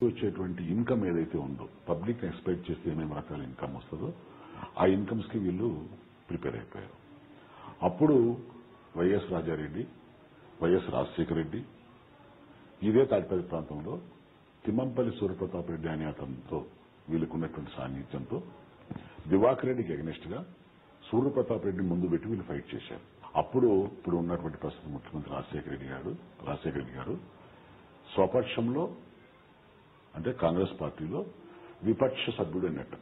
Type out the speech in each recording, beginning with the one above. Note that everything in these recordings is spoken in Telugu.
వచ్చేటువంటి ఇన్కమ్ ఏదైతే ఉందో పబ్లిక్ ఎక్స్పెక్ట్ చేస్తే ఏమేమి రకాల ఇన్కమ్ వస్తుందో ఆ ఇన్కమ్స్ కి వీళ్ళు ప్రిపేర్ అయిపోయారు. అప్పుడు వైఎస్ రాజారెడ్డి, వైఎస్ రాజశేఖర రెడ్డి ఇదే తాడిపల్లి ప్రాంతంలో తిమ్మంపల్లి సూర్యప్రతాప్ రెడ్డి అనే అతనితో వీళ్ళకున్నటువంటి సాన్నిధ్యంతో దివాకర్ రెడ్డికి అగెనిస్ట్ గా సూర్యప్రతాప్ రెడ్డి ముందు పెట్టి వీళ్ళు ఫైట్ చేశారు. అప్పుడు ఇప్పుడు ఉన్నటువంటి ప్రస్తుత ముఖ్యమంత్రి రాజశేఖర రెడ్డి గారు స్వపక్షంలో అంటే కాంగ్రెస్ పార్టీలో విపక్ష సభ్యుడు అన్నట్టు,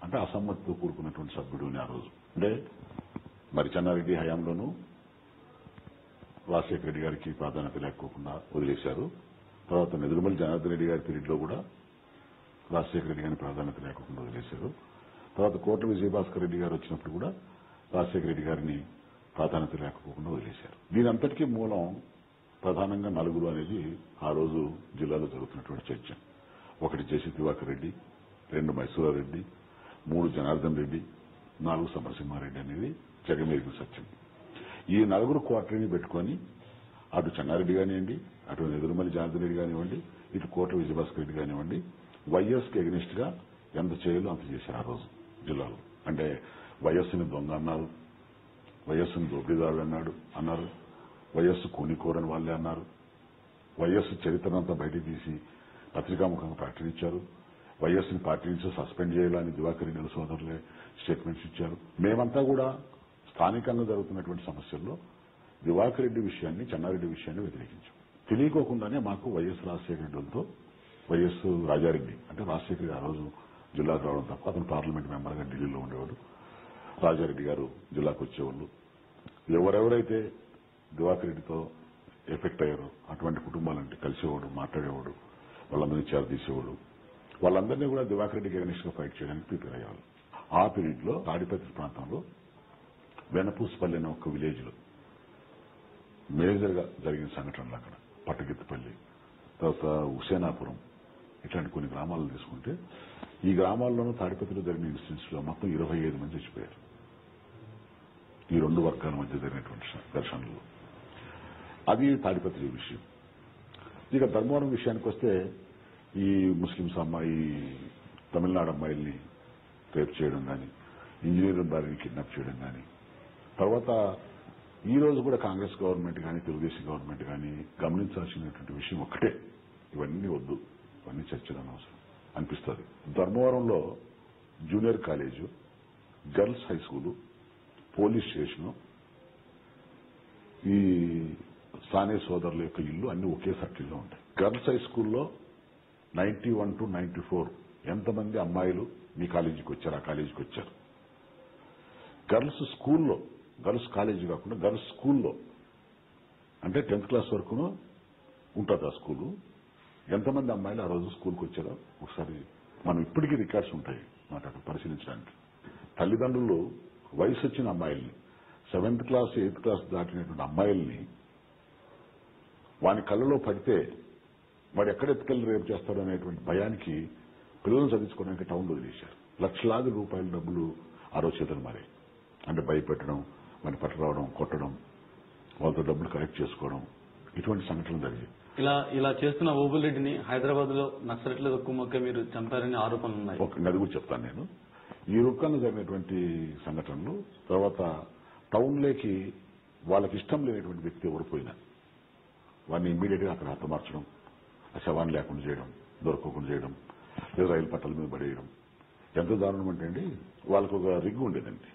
అంటే అసమ్మతితో కూడుకున్నటువంటి సభ్యుడు అని ఆ రోజు. అంటే మరి చెన్నారెడ్డి హయాంలోనూ రాజశేఖర రెడ్డి గారికి ప్రాధాన్యత లేకోకుండా వదిలేశారు. తర్వాత నెదురుమల్లి జనార్దన్ రెడ్డి గారి పీరియడ్ లో కూడా రాజశేఖర రెడ్డి గారిని ప్రాధాన్యత లేకుండా వదిలేశారు. తర్వాత కోట విజయభాస్కర్ రెడ్డి గారు వచ్చినప్పుడు కూడా రాజశేఖర రెడ్డి గారిని ప్రాధాన్యత లేకపోకుండా వదిలేశారు. దీని అంతటికీ మూలం ప్రధానంగా నలుగురు అనేది ఆ రోజు జిల్లాలో జరుగుతున్నటువంటి చర్చ. ఒకటి జేసీ దివాకర్ రెడ్డి, 2 మైసూరారెడ్డి, 3 జనార్దన్ రెడ్డి, 4 సమరసింహారెడ్డి అనేది జగమెరిగిన సత్యం. ఈ నలుగురు క్వార్టరీని పెట్టుకుని అటు చెన్నారెడ్డి కానివ్వండి, అటు నెదురుమల్లి జనార్దన్ రెడ్డి కానివ్వండి, ఇటు కోట విజయభాస్కర్ రెడ్డి కానివ్వండి, వైఎస్ కి అగెనిస్ట్ గా ఎంత చేయాలో అంత చేశారు ఆ రోజు జిల్లాలో. అంటే వైఎస్ని దొంగ అన్నారు, వైఎస్ని దోపిడీదారులు అన్నారు, వైఎస్ కూనికోరని వాళ్ళే అన్నారు, వైఎస్ చరిత్రనంతా బయటకు తీసి పత్రికాముఖంగా ప్రకటించారు, వైఎస్ని పార్టీ నుంచి సస్పెండ్ చేయాలని దివాకర్ రెడ్డి సోదరులే స్టేట్మెంట్స్ ఇచ్చారు. మేమంతా కూడా స్థానికంగా జరుగుతున్నటువంటి సమస్యల్లో దివాకర్ రెడ్డి విషయాన్ని, చెన్నారెడ్డి విషయాన్ని వ్యతిరేకించాం. తెలియకోకుండానే మాకు వైఎస్ రాజశేఖర రెడ్డితో వైఎస్ రాజారెడ్డి అంటే రాజశేఖర రెడ్డి ఆ రోజు జిల్లాకు రావడం తప్ప అతను పార్లమెంట్ మెంబర్గా ఢిల్లీలో ఉండేవాడు. రాజారెడ్డి గారు జిల్లాకు వచ్చేవాళ్ళు. ఎవరెవరైతే దివాకర్ రెడ్డితో ఎఫెక్ట్ అయ్యారో అటువంటి కుటుంబాలంటే కలిసేవాడు, మాట్లాడేవాడు, వాళ్ళందరినీ చేరదీసేవాడు. వాళ్ళందరినీ కూడా దివాకర్ రెడ్డికి అగెనిస్ట్ గా ఫైట్ చేయడానికి ప్రిపేర్ అయ్యేవాళ్ళు. ఆ పీరియడ్ లో తాడిపత్రి ప్రాంతంలో వెనపూసపల్లి అనే ఒక విలేజ్ లో మేజర్ గా జరిగిన సంఘటనలు అక్కడ పట్టగిత్తిపల్లి, తర్వాత హుసేనాపురం ఇట్లాంటి కొన్ని గ్రామాలను తీసుకుంటే ఈ గ్రామాల్లోనూ తాడిపత్రిలో జరిగిన ఇన్సిడెంట్స్ లో మొత్తం 25 మంది చచ్చిపోయారు. ఈ 2 వర్గాల మధ్య జరిగినటువంటి ఘర్షణలు. అది తాడిపత్రి విషయం. ఇక ధర్మవరం విషయానికి వస్తే ఈ ముస్లింస్ అమ్మాయి తమిళనాడు అమ్మాయిల్ని రేప్ చేయడం కానీ, ఇంజనీరింగ్ భార్యని కిడ్నాప్ చేయడం కానీ, తర్వాత ఈ రోజు కూడా కాంగ్రెస్ గవర్నమెంట్ కానీ తెలుగుదేశం గవర్నమెంట్ కానీ గమనించాల్సినటువంటి విషయం ఒక్కటే, ఇవన్నీ వద్దు, ఇవన్నీ చర్చలు అనవసరం అనిపిస్తుంది. ధర్మవరంలో junior college, girls high school, police station, ఈ సానే సోదరుల యొక్క ఇల్లు అన్ని ఒకే సర్కిల్లో ఉంటాయి. గర్ల్స్ హై స్కూల్లో 91 to 94 ఎంతమంది అమ్మాయిలు మీ కాలేజీకి వచ్చారు, ఆ కాలేజీకి వచ్చారు. గర్ల్స్ స్కూల్లో, గర్ల్స్ కాలేజీ కాకుండా గర్ల్స్ స్కూల్లో అంటే 10th క్లాస్ వరకును ఉంటుంది ఆ స్కూలు. ఎంతమంది అమ్మాయిలు ఆ రోజు స్కూల్కి వచ్చారో ఒకసారి మనం ఇప్పటికీ రికార్డ్స్ ఉంటాయి మాట్లాడు పరిశీలించడానికి. తల్లిదండ్రులు వయసు వచ్చిన అమ్మాయిల్ని 7th క్లాస్ 8th క్లాస్ దాటినటువంటి అమ్మాయిల్ని వాని కళ్ళలో పడితే వాడు ఎక్కడ ఎత్తుకెళ్లి రేపు చేస్తాడు అనేటువంటి భయానికి పిల్లలను చదివించుకోవడానికి టౌన్లో వదిలేశారు. లక్షలాది రూపాయల డబ్బులు ఆ రోజు చేతులు మారాయి. అంటే భయపెట్టడం, వాడిని పట్టుకురావడం, కొట్టడం, వాళ్ళతో డబ్బులు కలెక్ట్ చేసుకోవడం, ఇటువంటి సంఘటనలు జరిగాయి. ఇలా చేస్తున్న ఓబులరెడ్డిని హైదరాబాద్ లో నక్సలైట్ల కుమ్మక్క మీరు చంపారనే ఆరోపణలు ఉన్నాయి. అది కూడా చెప్తాను నేను. ఈ రుక్కను జరిగినటువంటి సంఘటనలు, తర్వాత టౌన్లోకి వాళ్ళకి ఇష్టం లేనటువంటి వ్యక్తి ఎవరు పోయినా వాడిని ఇమ్మీడియట్ గా అక్కడ హతమార్చడం, ఆ శవాన్ని లేకుండా చేయడం, దొరకకుండా చేయడం, లేదా రైలు పట్టాల మీద పడేయడం. ఎంత దారుణం అంటే అండి, వాళ్ళకు ఒక రిగ్ ఉండేదండి,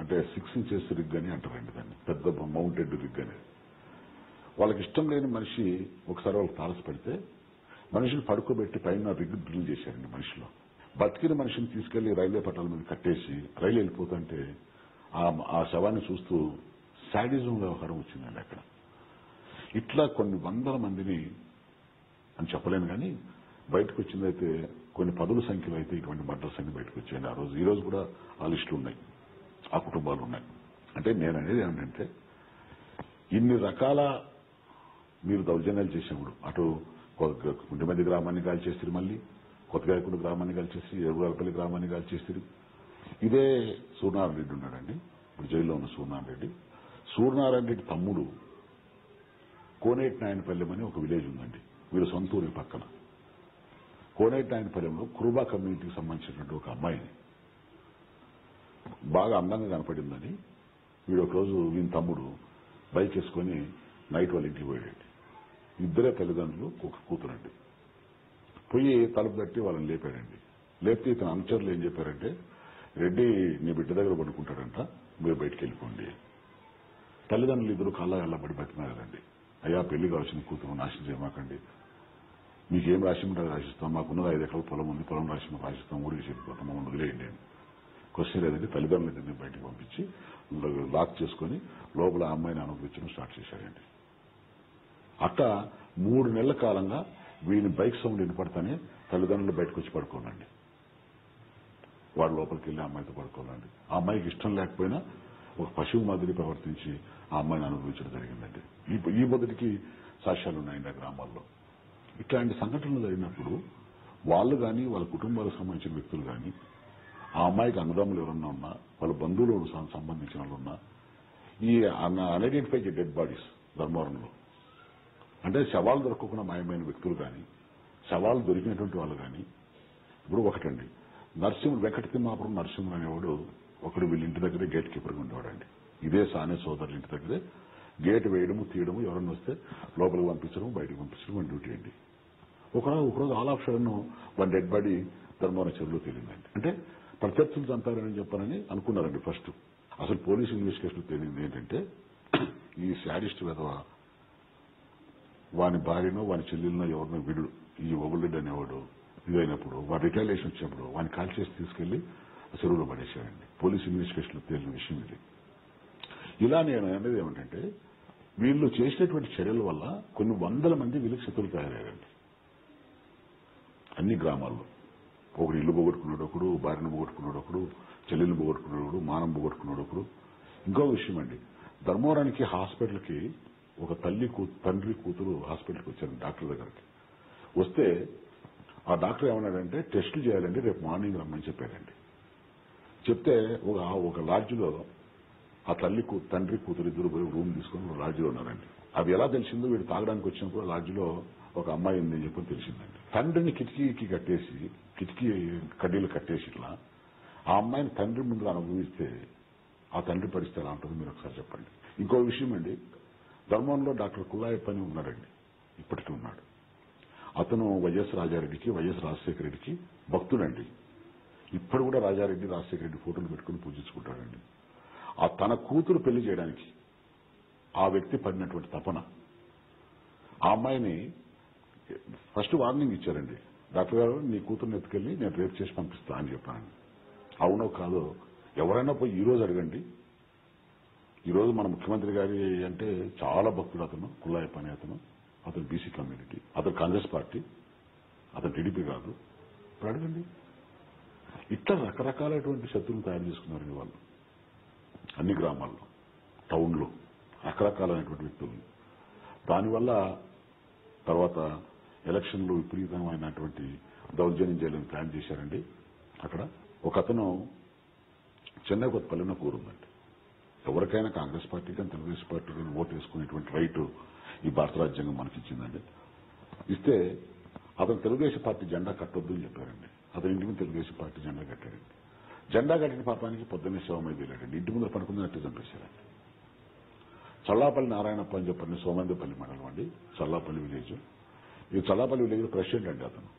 అంటే 6 inches రిగ్ అని అంటారండి దాన్ని, పెద్ద మౌంటెడ్ రిగ్ అనేది. వాళ్ళకి ఇష్టం లేని మనిషి ఒకసారి వాళ్ళకి తారసపడితే మనిషిని పడుకోబెట్టి పైన రిగ్ డ్రిల్ చేశారండి మనిషిలో. బతికిన మనిషిని తీసుకెళ్లి రైల్వే పట్టాల మీద కట్టేసి రైలు వెళ్ళిపోతుంటే ఆ శవాన్ని చూస్తూ శాడిజం వ్యవహారం వచ్చిందండి అక్కడ. ఇట్లా కొన్ని వందల మందిని అని చెప్పలేను కానీ బయటకు వచ్చిందైతే కొన్ని 10ల సంఖ్యలో అయితే ఇటువంటి మర్డర్స్ అన్ని బయటకు వచ్చాయండి ఆ రోజు. ఈ రోజు కూడా ఆ లిస్టులు ఉన్నాయి, ఆ కుటుంబాలు ఉన్నాయి. అంటే నేను అనేది ఏమిటంటే, ఇన్ని రకాల మీరు దౌర్జన్యాలు చేసినప్పుడు అటు కుంటిమద్ది గ్రామాన్ని కాల్చేస్తారు, మళ్ళీ కొత్తగాయకుంట గ్రామాన్ని కాల్చేసి, ఎరుగాలపల్లి గ్రామాన్ని కాల్చేస్తారు. ఇదే సూర్యనారాయణ రెడ్డి ఉన్నాడండి, ఇప్పుడు జైల్లో ఉన్న సూర్యనారాయణ రెడ్డి. సూర్యనారాయణ రెడ్డి తమ్ముడు కోనేటి నాయనపల్లెం అని ఒక విలేజ్ ఉందండి వీళ్ళ సొంతూరి పక్కన. కోనేటినాయనపల్లెంలో కురుబా కమ్యూనిటీకి సంబంధించినటువంటి ఒక అమ్మాయిని బాగా అందంగా కనపడిందని వీడు ఒకరోజు వీని తమ్ముడు బైక్ వేసుకొని నైట్ వాళ్ళ ఇంటికి పోయాడు. ఇద్దరే తల్లిదండ్రులు ఒక కూతురండి. పోయి తలుపు తట్టి వాళ్ళని లేపాడండి. లేపితే ఇతను అనుచరులు ఏం చెప్పారంటే, రెడ్డి నీ బిడ్డ దగ్గర పడుకుంటాడంట, మీరు బయటికి వెళ్ళిపోండి. తల్లిదండ్రులు ఇద్దరు కాళ్ళ పడి బతిమారండి. అయ్యా పెళ్లి కావాల్సిన కూతురు నాశనం చేయమాకండి, మీకేం రాసి ఉంటుంది రాసిస్తాం, మాకున్నది 5 ఎకరాల పొలం ఉంది, పొలం రాసి రాసిస్తాం, ఊరికి చెప్పిపోతాం, మమ్మల్ని వదిలేయండి. క్వశ్చన్ లేదండి. తల్లిదండ్రులు బయటకు పంపించి లాక్ చేసుకుని లోపల ఆ అమ్మాయిని అనుభవించడం స్టార్ట్ చేశాడండి. అట్లా 3 నెలల కాలంగా వీని బైక్ సౌండ్ వినపడతానే తల్లిదండ్రులు బయటకు వచ్చి పడుకోనండి. వాడు లోపలికి వెళ్ళి ఆ అమ్మాయితో పడుకోవాలండి. ఆ అమ్మాయికి ఇష్టం లేకపోయినా ఒక పశువు మాదిరి ప్రవర్తించి ఆ అమ్మాయిని అనుభవించడం జరిగిందండి. ఈ మొదటికి సాక్ష్యాలు ఉన్నాయండి ఆ గ్రామాల్లో. ఇట్లాంటి సంఘటనలు జరిగినప్పుడు వాళ్ళు కానీ వాళ్ళ కుటుంబాలకు సంబంధించిన వ్యక్తులు కానీ ఆ అమ్మాయికి అన్నదమ్ములు ఎవరన్నా ఉన్నా, వాళ్ళ బంధువులు సంబంధించిన వాళ్ళు ఉన్నా, ఈ అన్ఐడెంటిఫైడ్ డెడ్ బాడీస్ ధర్మవరంలో అంటే శవాలు దొరకకుండా మాయమైన వ్యక్తులు కానీ, శవాలు దొరికినటువంటి వాళ్ళు కానీ, ఇప్పుడు ఒకటండి వెంకట తిమ్మాపురం నరసింహుడు అనేవాడు ఒకడు వీళ్ళ ఇంటి దగ్గరే గేట్ కీపర్గా ఉండేవాడండి. ఇదే సానే సోదరుల ఇంటి దగ్గరే గేట్ వేయడము తీయడము, ఎవరన్నా వస్తే లోపలికి పంపించడం బయటకు పంపించడం మన డ్యూటీ అండి. ఒకరోజు all of sudden one dead body Dharmavaram చెరువులో తేలిందండి. అంటే ప్రత్యర్థులు చంపారని చెప్పారని అనుకున్నారండి ఫస్ట్. అసలు పోలీసు ఇన్వెస్టిగేషన్ తేలింది ఏంటంటే, ఈ శాడిస్ట్ విధవ వాని భార్యనో వాని చెల్లెలనో ఎవరినో వీడు ఈ ఓబుల్రెడ్డి అనేవాడు ఇదైనప్పుడు వాడు రిటాలియేషన్ వచ్చినప్పుడు వాడిని కాల్ చేసి తీసుకెళ్లి చెరువులో పడేశాడండి. పోలీసు ఇన్వెస్టిగేషన్ లో తేలిన విషయం ఇది. ఇలా నేను అనేది ఏమిటంటే, వీళ్ళు చేసినటువంటి చర్యల వల్ల కొన్ని వందల మంది వీళ్ళకి శత్రులు తయారయ్యారండి. అన్ని గ్రామాల్లో ఒకడు ఇల్లు పోగొట్టుకున్నాడు, ఒకడు భార్యను పోగొట్టుకున్నాడు, ఒకడు చెల్లెలు పోగొట్టుకున్నాడు, ఒకడు మానం పోగొట్టుకున్నాడు, ఒకడు. ఇంకో విషయం అండి, ధర్మవరానికి హాస్పిటల్కి ఒక తండ్రి కూతురు హాస్పిటల్కి వచ్చారు డాక్టర్ దగ్గరికి. వస్తే ఆ డాక్టర్ ఏమన్నాడంటే, టెస్టులు చేయాలండి, రేపు మార్నింగ్ రమ్మని చెప్పారండి. చెప్తే ఒక లాడ్జిలో ఆ తండ్రి కూతురు ఇద్దరు పోయి రూమ్ తీసుకొని లాడ్జిలో ఉన్నారండి. అవి ఎలా తెలిసిందో, వీడు తాగడానికి వచ్చినప్పుడు లాడ్జిలో ఒక అమ్మాయి ఉందని చెప్పి తెలిసిందండి. తండ్రిని కిటికీకి కట్టేసి, కిటికీ కడ్డీలు కట్టేసి ఇట్లా ఆ అమ్మాయిని తండ్రి ముందు అనుభవిస్తే ఆ తండ్రి పరిస్థితి ఎలా ఉంటుందో మీరు ఒకసారి చెప్పండి. ఇంకో విషయం అండి, ధర్మంలో డాక్టర్ కుల్లాయప్ప అని ఉన్నారండి, ఇప్పటికీ ఉన్నాడు. అతను వైఎస్ రాజారెడ్డికి, వైఎస్ రాజశేఖర రెడ్డికి భక్తుడండి. ఇప్పుడు కూడా రాజారెడ్డి రాజశేఖర రెడ్డి ఫోటోలు పెట్టుకుని పూజించుకుంటాడండి. ఆ తన కూతురు పెళ్లి చేయడానికి ఆ వ్యక్తి పడినటువంటి తపన, ఆ అమ్మాయిని ఫస్ట్ వార్నింగ్ ఇచ్చారండి. డాక్టర్ గారు నీ కూతురుని ఎత్తుకెళ్లి నేను రేపు చేసి పంపిస్తా అని చెప్పాను. అవునో కాదో ఎవరైనా పోయి ఈ రోజు అడగండి. ఈ రోజు మన ముఖ్యమంత్రి గారి అంటే చాలా భక్తుడు అతను, కుల్లాయప్ప అనే అతను బీసీ కమ్యూనిటీ, అతను కాంగ్రెస్ పార్టీ, అతను టీడీపీ కాదు. ఇప్పుడు అడగండి. ఇట్లా రకరకాలైనటువంటి శత్రువులు తయారు చేసుకున్నారండి వాళ్ళు అన్ని గ్రామాల్లో, టౌన్లో రకరకాలైనటువంటి వ్యక్తులు. దానివల్ల తర్వాత ఎలక్షన్లు విపరీతమైనటువంటి దౌర్జన్యం చేయాలని ప్లాన్ చేశారండి. అక్కడ ఒక అతను చెన్నై కొత్తపల్లిన కూరుందండి. ఎవరికైనా కాంగ్రెస్ పార్టీ కానీ తెలుగుదేశం పార్టీ కానీ ఓటు వేసుకునేటువంటి రైటు ఈ భారత రాజ్యాంగం మనకి ఇచ్చిందండి. ఇస్తే అతను తెలుగుదేశం పార్టీ జెండా కట్టొద్దు అని చెప్పారండి. అతని ఇంటి మీద తెలుగుదేశం పార్టీ జెండా కట్టారండి. జెండా కట్టిన పాపానికి పొద్దున్నే శివమయ్య వెళ్ళాడండి. ఇంటి ముందు పడుకుందని అట్టే చంపేశారండి. చల్లాపల్లి నారాయణప్ప అని చెప్పండి, సోమందేపల్లి మండలం అండి, చల్లాపల్లి విలేజ్. ఈ చల్లాపల్లి విలేజ్ ప్రెసిడెంట్ అండి అతను.